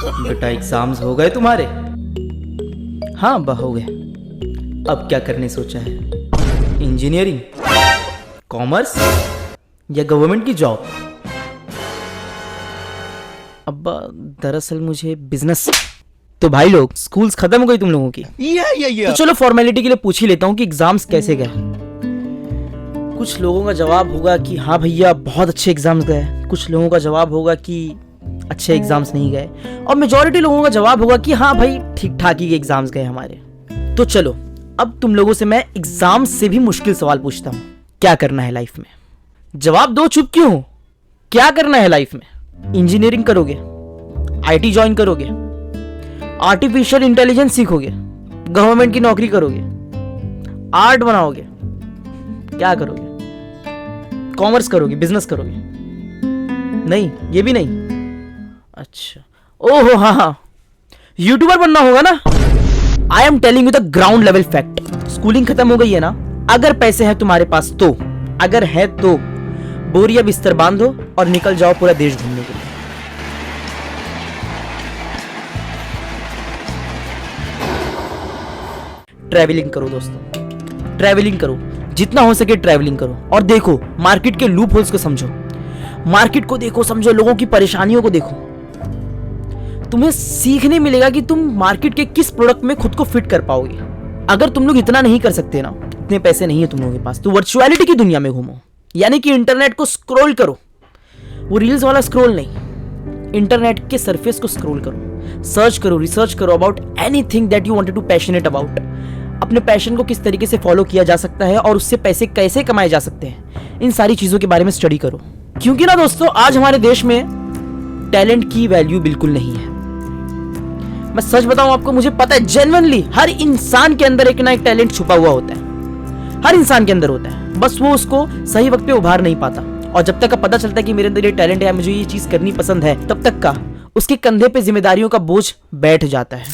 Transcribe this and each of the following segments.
बेटा एग्जाम्स हो गए तुम्हारे? हाँ अब्बा हो गए। अब क्या करने सोचा है? इंजीनियरिंग, कॉमर्स या गवर्नमेंट की जॉब? अब्बा दरअसल मुझे बिजनेस। तो भाई लोग स्कूल्स खत्म हो गई तुम लोगों की? तो चलो फॉर्मेलिटी के लिए पूछ ही लेता हूँ कि एग्जाम्स कैसे गए। कुछ लोगों का जवाब होगा कि हाँ भैया बहुत अच्छे एग्जाम्स गए, कुछ लोगों का जवाब होगा कि अच्छे एग्जाम्स नहीं गए, और मेजॉरिटी लोगों का जवाब होगा कि हाँ भाई ठीक ठाक ही एग्जाम्स गए हमारे। तो चलो अब तुम लोगों से मैं एग्जाम से भी मुश्किल सवाल पूछता हूँ। क्या करना है लाइफ में? जवाब दो, चुप क्यों हो? क्या करना है लाइफ में? इंजीनियरिंग करोगे, आईटी ज्वाइन करोगे, आर्टिफिशियल इंटेलिजेंस सीखोगे, गवर्नमेंट की नौकरी करोगे, आर्ट बनाओगे, क्या करोगे? कॉमर्स करोगे, बिजनेस करोगे? नहीं, ये भी नहीं। अच्छा, ओहो हाँ हाँ, यूट्यूबर बनना होगा ना? I am telling you the ground level fact. Schooling खत्म हो गई है ना? अगर पैसे हैं तुम्हारे पास तो, अगर है तो बोरिया बिस्तर बांधो और निकल जाओ पूरा देश घूमने के लिए। ट्रैवलिंग करो दोस्तों, ट्रैवलिंग करो, जितना हो सके ट्रैवलिंग करो, और देखो मार्केट के लूप होल्स को समझो, मार्केट को देखो, समझो, लोगों की परेशानियों को देखो। तुम्हें सीखने मिलेगा कि तुम मार्केट के किस प्रोडक्ट में खुद को फिट कर पाओगे। अगर तुम लोग इतना नहीं कर सकते ना, इतने पैसे नहीं है तुम लोगों के पास, तो वर्चुअलिटी की दुनिया में घूमो, यानी कि इंटरनेट को स्क्रॉल करो। वो रील्स वाला स्क्रॉल नहीं, इंटरनेट के सरफेस को स्क्रॉल करो, सर्च करो, रिसर्च करो about anything that you wanted to passionate about. अपने पैशन को किस तरीके से फॉलो किया जा सकता है और उससे पैसे कैसे कमाए जा सकते हैं, इन सारी चीजों के बारे में स्टडी करो। क्योंकि ना दोस्तों, आज हमारे देश में टैलेंट की वैल्यू बिल्कुल नहीं है। मैं सच बताऊं आपको, मुझे पता है जेन्युइनली हर इंसान के अंदर एक ना एक टैलेंट छुपा हुआ होता है, हर इंसान के अंदर होता है, बस वो उसको सही वक्त पे उभार नहीं पाता। और जब तक का पता चलता है कि मेरे अंदर ये टैलेंट है, मुझे ये चीज करनी पसंद है, तब तक का उसके कंधे पे जिम्मेदारियों का बोझ बैठ जाता है,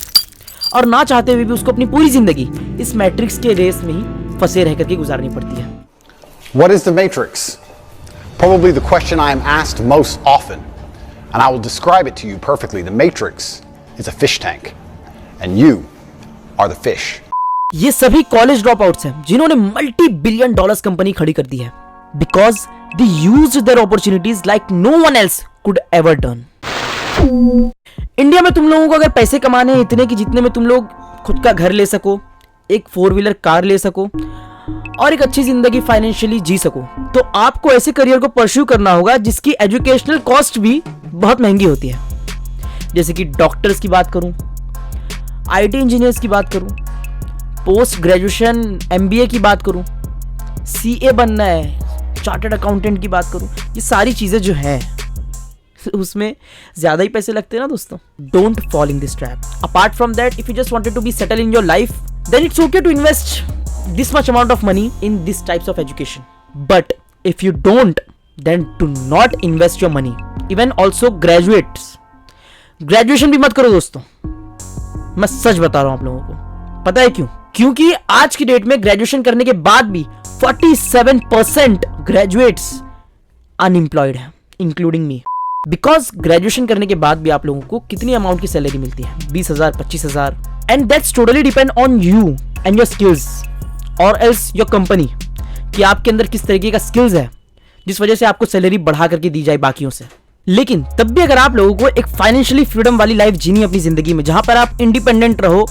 और ना चाहते हुए भी उसको अपनी पूरी जिंदगी इस मैट्रिक्स के रेस में ही फंसे रह करके गुजारनी पड़ती है। What is the Matrix? Probably the question I am asked most often, and I will describe it to you perfectly. The Matrix is a fish tank, and you are the fish. ये सभी college drop outs हैं जिन्होंने multi billion dollars company खड़ी कर दी है, because they used their opportunities like no one else could ever done. India में तुम लोगों को अगर पैसे कमाने हैं इतने कि जितने में तुम लोग खुद का घर ले सको, एक 4 व्हीलर कार ले सको, और एक अच्छी जिंदगी फाइनेंशियली जी सको, तो आपको ऐसे करियर को परस्यू करना होगा जिसकी एजुकेशनल कॉस्ट भी बहुत महंगी होती है। जैसे कि डॉक्टर्स की बात करूं, आईटी इंजीनियर्स की बात करूं, पोस्ट ग्रेजुएशन एमबीए की बात करूं, सीए बनना है, चार्टर्ड अकाउंटेंट की बात करूं, ये सारी चीजें जो है उसमें ज्यादा ही पैसे लगते हैं ना दोस्तों। Don't fall in this trap. Apart from that, if you just wanted to be settle in your life, then it's okay to invest this much amount of money in this types of education, but if you don't, then do not invest your money. Even also graduates, graduation भी मत करो दोस्तों, मैं सच बता रहा हूं आप लोगों को। पता है क्यों? क्योंकि आज की डेट में ग्रेजुएशन करने के बाद भी 47% ग्रेजुएट्स अनएम्प्लॉयड हैं, इंक्लूडिंग मी। बिकॉज ग्रेजुएशन करने के बाद भी आप लोगों को कितनी अमाउंट की सैलरी मिलती है? 20,000, 25,000, and that's totally depend on you and your skills और एल्स योर कंपनी, कि आपके अंदर किस तरीके का स्किल्स है जिस वजह से आपको सैलरी बढ़ा करके दी जाए बाकियों से। लेकिन तब भी अगर आप लोगों को एक फाइनेंशियली फ्रीडम वाली लाइफ जीनी अपनी जिंदगी में, जहां पर आप इंडिपेंडेंट रहो,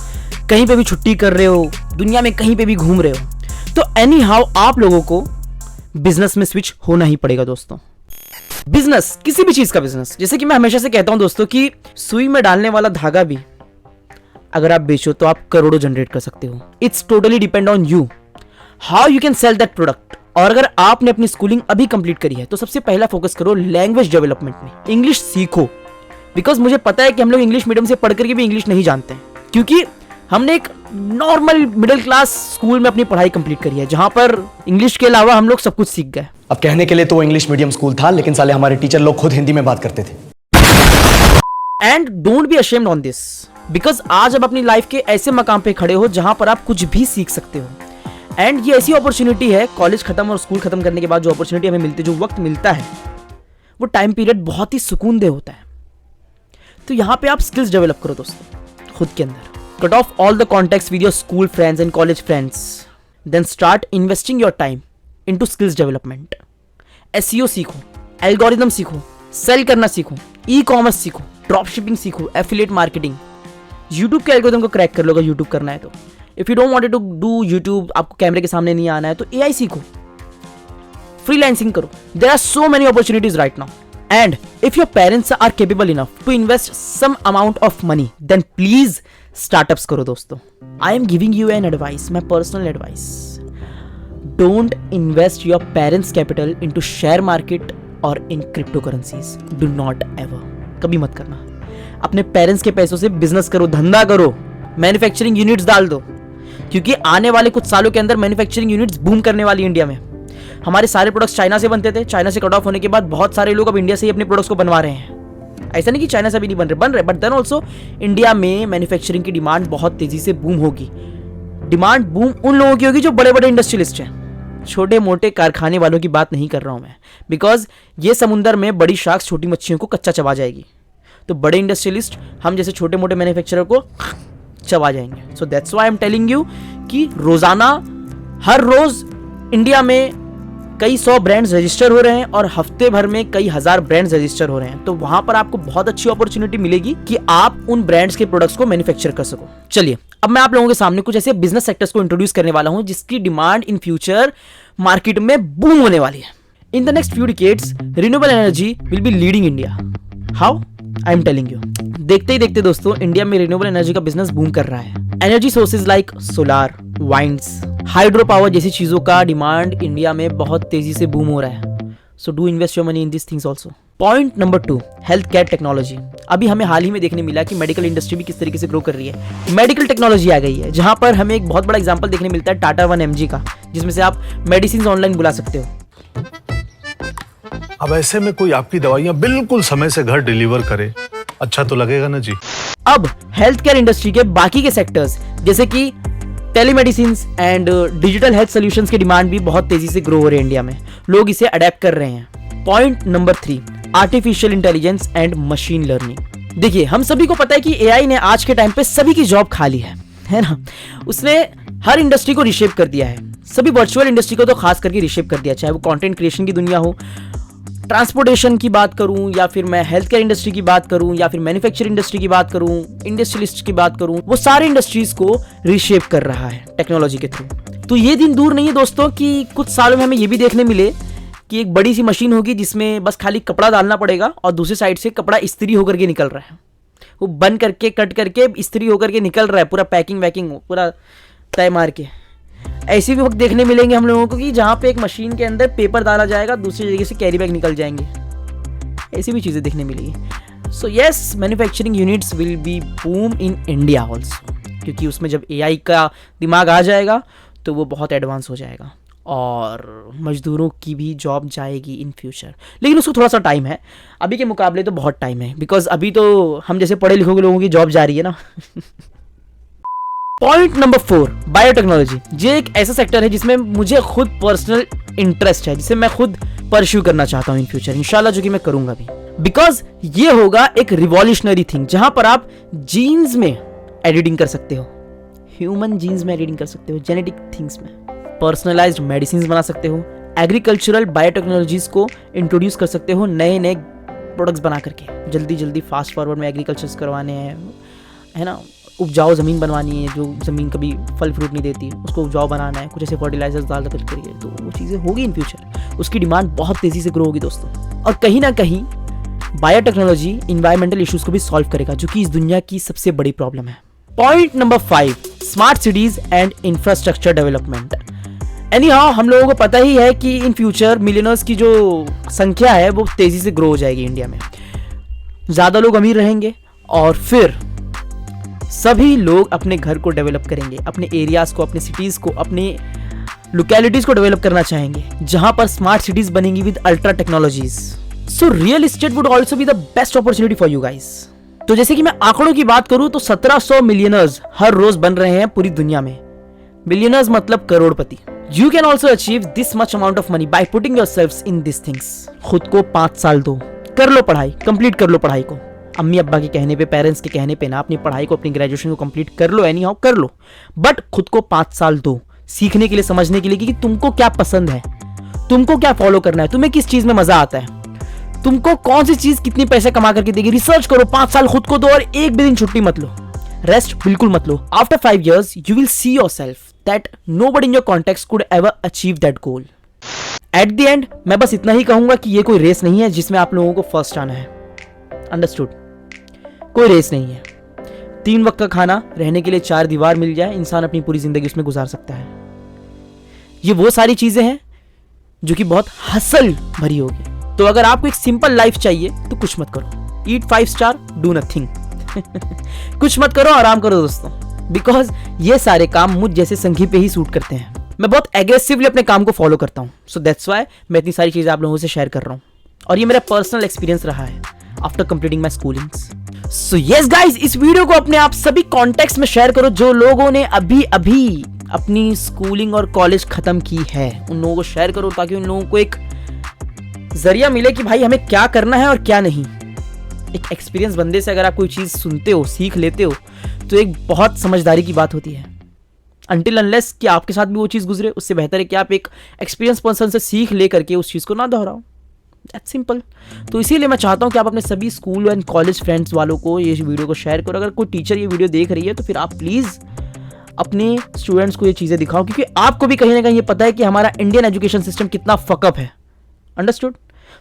कहीं पे भी छुट्टी कर रहे हो, दुनिया में कहीं पे भी घूम रहे हो, तो एनी हाउ आप लोगों को बिजनेस में स्विच होना ही पड़ेगा दोस्तों। बिजनेस, किसी भी चीज का बिजनेस, जैसे कि मैं हमेशा से कहता हूं दोस्तों कि सुई में डालने वाला धागा भी अगर आप बेचो तो आप करोड़ों जनरेट कर सकते हो। It's totally depend on you how you can sell that product. और अगर आपने अपनी स्कूलिंग अभी कंप्लीट करी है तो सबसे पहला फोकस करो लैंग्वेज डेवलपमेंट में, इंग्लिश सीखो। बिकॉज मुझे पता है कि हम लोग इंग्लिश मीडियम से पढ़ करके भी इंग्लिश नहीं जानते हैं, क्योंकि हमने एक नॉर्मल मिडिल क्लास स्कूल में अपनी पढ़ाई कंप्लीट करी है, जहां पर इंग्लिश के अलावा हम लोग सब कुछ सीख गए। अब कहने के लिए तो इंग्लिश मीडियम स्कूल था, लेकिन साले हमारे टीचर लोग खुद हिंदी में बात करते थे। And don't be ashamed on this, because आज अब अपनी लाइफ के ऐसे मकाम पे खड़े हो जहां पर आप कुछ भी सीख सकते हो। एंड ये ऐसी अपॉर्चुनिटी है, कॉलेज खत्म और स्कूल खत्म करने के बाद जो अपॉर्चुनिटी हमें मिलती है, जो वक्त मिलता है, वो टाइम पीरियड बहुत ही सुकून दे होता है। तो यहाँ पे आप स्किल्स डेवलप करो दोस्तों खुद के अंदर। Cut off all the contacts with your school friends and college friends, then start investing your time into skills development. SEO सीखो, एल्गोरिथम सीखो, सेल करना सीखो, ई कॉमर्स सीखो, ड्रॉप शिपिंग सीखो, एफिलिएट मार्केटिंग। यूट्यूब के एल्गोरिथम को crack कर लो अगर यूट्यूब करना है तो। If you don't want to do YouTube, आपको कैमरे के सामने नहीं आना है तो एआई सीखो, फ्रीलांसिंग करो। There are so many opportunities right now, and if your parents are capable enough to invest some amount of money, then please startups करो दोस्तों। I am giving you an advice, my personal advice. Don't invest your parents capital into share market और in crypto currencies. Do not ever, कभी मत करना। अपने parents के पैसों से बिजनेस करो, धंधा करो, मैन्युफैक्चरिंग यूनिट्स डाल दो, क्योंकि आने वाले कुछ सालों के अंदर मैन्युफैक्चरिंग यूनिट्स बूम करने वाली इंडिया में। हमारे सारे प्रोडक्ट्स चाइना से बनते थे, चाइना से कट ऑफ होने के बाद बहुत सारे लोग अब इंडिया से ही अपने प्रोडक्ट्स को बनवा रहे हैं। ऐसा नहीं कि चाइना से भी नहीं बन रहे, बट देन ऑल्सो इंडिया में मैन्युफैक्चरिंग की डिमांड बहुत तेजी से बूम होगी। डिमांड बूम उन लोगों की होगी जो बड़े बड़े इंडस्ट्रियलिस्ट हैं, छोटे मोटे कारखाने वालों की बात नहीं कर रहा हूं मैं, बिकॉज ये समुंदर में बड़ी शार्क्स छोटी मच्छियों को कच्चा चबा जाएगी। तो बड़े इंडस्ट्रियलिस्ट हम जैसे छोटे मोटे मैन्युफैक्चरर को चबा जाएंगे। So that's why I am telling you कि रोजाना हर रोज इंडिया में कई 100 ब्रांड्स रजिस्टर हो रहे हैं और हफ्ते भर में कई हजार ब्रांड्स रजिस्टर हो रहे हैं। तो वहां पर आपको बहुत अच्छी अपॉर्चुनिटी मिलेगी कि आप उन ब्रांड्स के प्रोडक्ट्स को मैन्युफैक्चर कर सको। चलिए अब मैं आप लोगों के सामने कुछ ऐसे बिजनेस सेक्टर्स को इंट्रोड्यूस करने वाला हूं जिसकी डिमांड इन फ्यूचर मार्केट में बूम होने वाली है। In the next few decades renewable energy will be leading India. How? I am telling you. देखते ही देखते दोस्तों इंडिया में रिन्यूएबल एनर्जी का बिजनेस बूम कर रहा है। Energy sources like solar, winds, hydro power जैसी चीजों का डिमांड इंडिया में बहुत तेजी से बूम हो रहा है। So do invest your money in this things also. Point number 2, health care technology. अभी हमें हाल ही में देखने मिला कि मेडिकल इंडस्ट्री भी किस तरीके से ग्रो कर रही है। मेडिकल टेक्नोलॉजी आ गई है जहां पर हमें एक बहुत बड़ा एग्जांपल देखने मिलता है टाटा 1mg का, जिसमें से आप मेडिसिन ऑनलाइन बुला सकते हो। अब ऐसे में कोई आपकी दवाइयां बिल्कुल समय से घर डिलीवर करे, अच्छा तो लगेगा ना जी। अब हेल्थ केयर इंडस्ट्री के बाकी के सेक्टर्स जैसे कि telemedicine and digital health solutions की डिमांड भी बहुत तेजी से ग्रो हो रही है इंडिया में। लोग इसे अडेप्ट कर रहे हैं। Point number 3, artificial intelligence and machine learning. देखिए हम सभी को पता है कि एआई ने आज के टाइम पे सभी की जॉब खा ली है ना। उसने हर इंडस्ट्री को रिशेप कर दिया है, सभी वर्चुअल इंडस्ट्री को तो खास करके रिशेप कर दिया, चाहे वो कंटेंट क्रिएशन की दुनिया हो, ट्रांसपोर्टेशन की बात करूं, या फिर मैं हेल्थ केयर इंडस्ट्री की बात करूं, या फिर मैन्युफैक्चरिंग इंडस्ट्री की बात करूं, इंडस्ट्रियलिस्ट की बात करूं, वो सारे इंडस्ट्रीज को रिशेप कर रहा है टेक्नोलॉजी के थ्रू। तो ये दिन दूर नहीं है दोस्तों कि कुछ सालों में हमें ये भी देखने मिले कि एक बड़ी सी मशीन होगी जिसमें बस खाली कपड़ा डालना पड़ेगा और दूसरी साइड से कपड़ा इस्त्री होकर के निकल रहा है, वो बन करके कट करके इस्त्री होकर के निकल रहा है, पूरा पैकिंग वैकिंग पूरा तय मार के। ऐसे भी वक्त देखने मिलेंगे हम लोगों को कि जहां पे एक मशीन के अंदर पेपर डाला जाएगा, दूसरी जगह से कैरी बैग निकल जाएंगे, ऐसी भी चीजें देखने मिलेगी। So yes, manufacturing units will be boom in India also, क्योंकि उसमें जब एआई का दिमाग आ जाएगा तो वो बहुत एडवांस हो जाएगा और मजदूरों की भी जॉब जाएगी इन फ्यूचर। लेकिन उसको थोड़ा सा टाइम है, अभी के मुकाबले तो बहुत टाइम है, बिकॉज अभी तो हम जैसे पढ़े लिखे लोगों की जॉब जा रही है ना। Point number 4, biotechnology. ये एक ऐसा सेक्टर है जिसमें मुझे खुद पर्सनल इंटरेस्ट है, जिसे मैं खुद परस्यू करना चाहता हूं इन फ्यूचर, इंशाल्लाह, जो कि मैं करूंगा भी, बिकॉज ये होगा एक रिवॉल्यूशनरी थिंग जहां पर आप जीन्स में एडिटिंग कर सकते हो, ह्यूमन जीन्स में एडिटिंग कर सकते हो, जेनेटिक थिंग्स में पर्सनलाइज्ड मेडिसिन बना सकते हो, एग्रीकल्चरल बायोटेक्नोलॉजीज को इंट्रोड्यूस कर सकते हो, नए नए प्रोडक्ट्स बना करके। जल्दी जल्दी फास्ट फॉरवर्ड में एग्रीकल्चर करवाने हैं, है ना, उपजाऊ ज़मीन बनवानी है, जो ज़मीन कभी फल फ्रूट नहीं देती उसको उपजाऊ बनाना है, कुछ ऐसे फर्टिलाइजर्स डाल करके, तो वो चीज़ें होगी इन फ्यूचर। उसकी डिमांड बहुत तेज़ी से ग्रो होगी दोस्तों, और कहीं ना कहीं बायोटेक्नोलॉजी इन्वायरमेंटल इश्यूज को भी सॉल्व करेगा, जो कि इस दुनिया की सबसे बड़ी प्रॉब्लम है। Point number 5, smart cities and infrastructure development. Any how हम लोगों को पता ही है कि इन फ्यूचर मिलियनर्स की जो संख्या है वो तेज़ी से ग्रो हो जाएगी इंडिया में, ज़्यादा लोग अमीर रहेंगे और फिर सभी लोग अपने घर को डेवलप करेंगे, अपने एरियाज को, अपने सिटीज को, अपने लोकेलिटीज को डेवलप करना चाहेंगे, जहां पर स्मार्ट सिटीज बनेंगी with ultra technologies. So real estate would also be the best opportunity for you guys. तो जैसे कि मैं आंकड़ों की बात करूं तो 1700 मिलियनर्स हर रोज बन रहे हैं पूरी दुनिया में। मिलियनर्स मतलब करोड़पति। You can also achieve this much amount of money by putting yourselves in this things. खुद को 5 साल दो, कर लो पढ़ाई, कंप्लीट कर लो पढ़ाई को, अम्मी अब्बा के कहने पे, पेरेंट्स के कहने पे ना अपनी पढ़ाई को, अपनी ग्रेजुएशन को कंप्लीट कर लो, एनी हाउ कर लो, बट खुद को 5 साल दो सीखने के लिए, समझने के लिए कि तुमको क्या पसंद है, तुमको क्या फॉलो करना है, तुम्हें किस चीज में मजा आता है, तुमको कौन सी चीज कितनी पैसे कमा करके देगी। रिसर्च करो, 5 साल खुद को दो और एक भी दिन छुट्टी मत लो, रेस्ट बिल्कुल मत लो। After 5 years you will see yourself that nobody in your context could ever achieve that goal. At the end मैं बस इतना ही कहूंगा कि ये कोई रेस नहीं है जिसमें आप लोगों को फर्स्ट आना है। अंडरस्टूड? कोई रेस नहीं है। 3 वक्त का खाना, रहने के लिए 4 दीवार मिल जाए, इंसान अपनी पूरी जिंदगी उसमें गुजार सकता है। ये वो सारी चीजें हैं जो कि बहुत हसल भरी होगी। तो अगर आपको एक सिंपल लाइफ चाहिए तो कुछ मत करो, ईट 5 स्टार, डू नथिंग। कुछ मत करो, आराम करो दोस्तों, बिकॉज ये सारे काम मुझ जैसे संघी पे ही सूट करते हैं। मैं बहुत एग्रेसिवली अपने काम को फॉलो करता हूं, सो दैट्स व्हाई मैं इतनी सारी चीजें आप लोगों से शेयर कर रहा हूं, और ये मेरा पर्सनल एक्सपीरियंस रहा है after completing my schoolings. So yes guys, इस वीडियो को अपने आप सभी कॉन्टेक्स्ट में शेयर करो जो लोगों ने अभी अभी अपनी स्कूलिंग और कॉलेज खत्म की है, उन लोगों को शेयर करो ताकि उन लोगों को एक जरिया मिले कि भाई हमें क्या करना है और क्या नहीं। एक एक्सपीरियंस बंदे से अगर आप कोई चीज सुनते हो, सीख लेते हो, तो एक बहुत समझदारी की बात होती है। अनटिल अनलेस कि आपके साथ भी वो चीज गुजरे, उससे बेहतर है कि आप एक एक्सपीरियंस पर्सन से सीख ले करके उस चीज को ना दोहराओ। That's simple. तो इसीलिए मैं चाहता हूं कि आप अपने सभी स्कूल एंड कॉलेज फ्रेंड्स वालों को ये वीडियो को शेयर करो। अगर कोई टीचर ये वीडियो देख रही है तो फिर आप प्लीज अपने स्टूडेंट्स को ये चीजें दिखाओ, क्योंकि आपको भी कहीं ना कहीं ये पता है कि हमारा इंडियन एजुकेशन सिस्टम कितना फकअप है। Understood?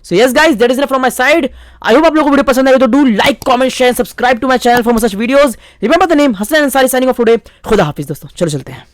So yes guys, that is it from my side. I hope आप लोगों को वीडियो पसंद आई तो do like, comment, share, subscribe to my channel for more such videos. Remember the name Hassan Ansari signing off today. खुदा हाफिज दोस्तों, चलो चलते हैं।